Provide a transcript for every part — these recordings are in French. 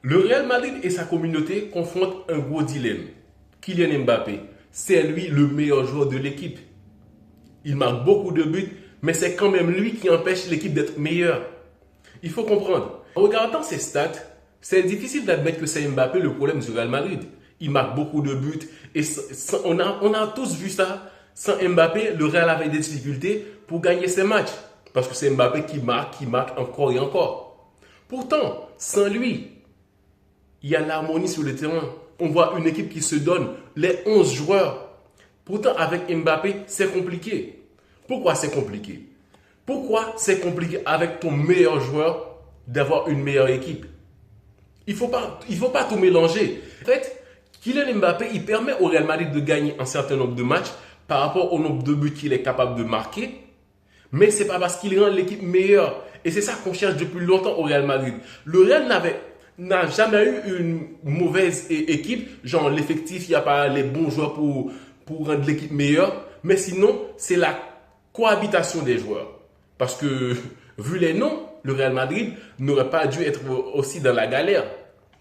Le Real Madrid et sa communauté confrontent un gros dilemme. Kylian Mbappé, c'est lui le meilleur joueur de l'équipe. Il marque beaucoup de buts, mais c'est quand même lui qui empêche l'équipe d'être meilleure. Il faut comprendre. En regardant ses stats, c'est difficile d'admettre que c'est Mbappé le problème du Real Madrid. Il marque beaucoup de buts et on a tous vu ça. Sans Mbappé, le Real avait des difficultés pour gagner ses matchs. Parce que c'est Mbappé qui marque encore et encore. Pourtant, sans lui, il y a l'harmonie sur le terrain. On voit une équipe qui se donne, les 11 joueurs. Pourtant, avec Mbappé, c'est compliqué. Pourquoi c'est compliqué? Pourquoi c'est compliqué avec ton meilleur joueur d'avoir une meilleure équipe? Il ne faut pas tout mélanger. En fait, Kylian Mbappé, il permet au Real Madrid de gagner un certain nombre de matchs par rapport au nombre de buts qu'il est capable de marquer. Mais ce n'est pas parce qu'il rend l'équipe meilleure. Et c'est ça qu'on cherche depuis longtemps au Real Madrid. Le Real n'a jamais eu une mauvaise équipe. Genre l'effectif, il n'y a pas les bons joueurs pour rendre l'équipe meilleure. Mais sinon, c'est la cohabitation des joueurs. Parce que, vu les noms, le Real Madrid n'aurait pas dû être aussi dans la galère.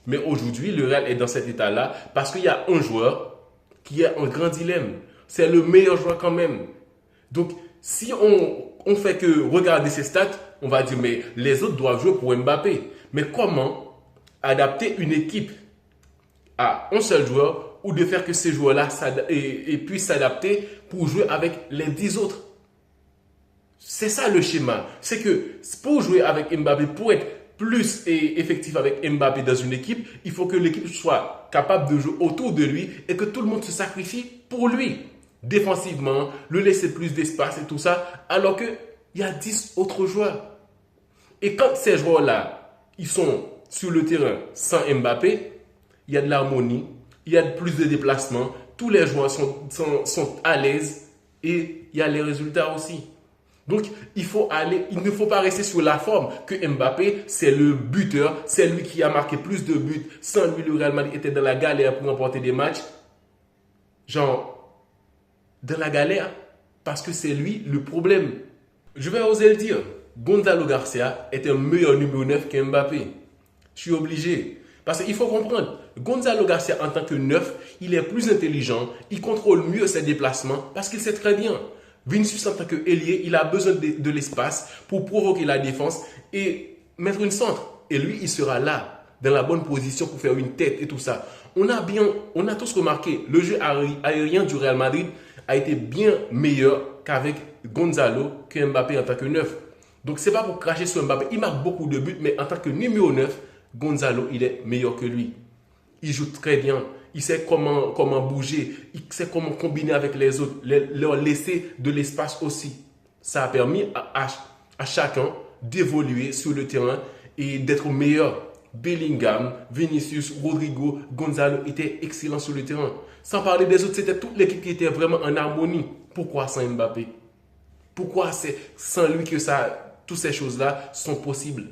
Mais aujourd'hui, le Real est dans cet état-là parce qu'il y a un joueur qui a un grand dilemme. C'est le meilleur joueur quand même. Donc, si on fait que regarder ses stats, on va dire, mais les autres doivent jouer pour Mbappé. Mais comment adapter une équipe à un seul joueur ou de faire que ces joueurs-là puissent s'adapter pour jouer avec les 10 autres? C'est ça le schéma. C'est que pour jouer avec Mbappé, pour être plus effectif avec Mbappé dans une équipe, il faut que l'équipe soit capable de jouer autour de lui et que tout le monde se sacrifie pour lui. Défensivement, le laisser plus d'espace et tout ça, alors qu'il y a 10 autres joueurs. Et quand ces joueurs-là, ils sont sur le terrain sans Mbappé, il y a de l'harmonie, il y a plus de déplacements, tous les joueurs sont à l'aise et il y a les résultats aussi. Donc, il ne faut pas rester sur la forme que Mbappé, c'est le buteur, c'est lui qui a marqué plus de buts. Sans lui, le Real Madrid était dans la galère pour remporter des matchs. Genre, dans la galère, parce que c'est lui le problème. Je vais oser le dire, Gonzalo Garcia est un meilleur numéro 9 que Mbappé. Je suis obligé. Parce qu'il faut comprendre, Gonzalo Garcia en tant que 9, il est plus intelligent, il contrôle mieux ses déplacements parce qu'il sait très bien. Vinicius en tant qu'ailier, il a besoin de l'espace pour provoquer la défense et mettre une centre. Et lui, il sera là, dans la bonne position pour faire une tête et tout ça. On a tous remarqué, le jeu aérien du Real Madrid a été bien meilleur qu'avec Gonzalo, que Mbappé en tant que 9. Donc, ce n'est pas pour cracher sur Mbappé. Il marque beaucoup de buts, mais en tant que numéro 9, Gonzalo, il est meilleur que lui. Il joue très bien. Il sait comment bouger. Il sait comment combiner avec les autres. Leur laisser de l'espace aussi. Ça a permis à chacun d'évoluer sur le terrain et d'être meilleur. Bellingham, Vinicius, Rodrigo, Gonzalo étaient excellents sur le terrain. Sans parler des autres, c'était toute l'équipe qui était vraiment en harmonie. Pourquoi sans Mbappé? Pourquoi c'est sans lui que toutes ces choses-là sont possibles?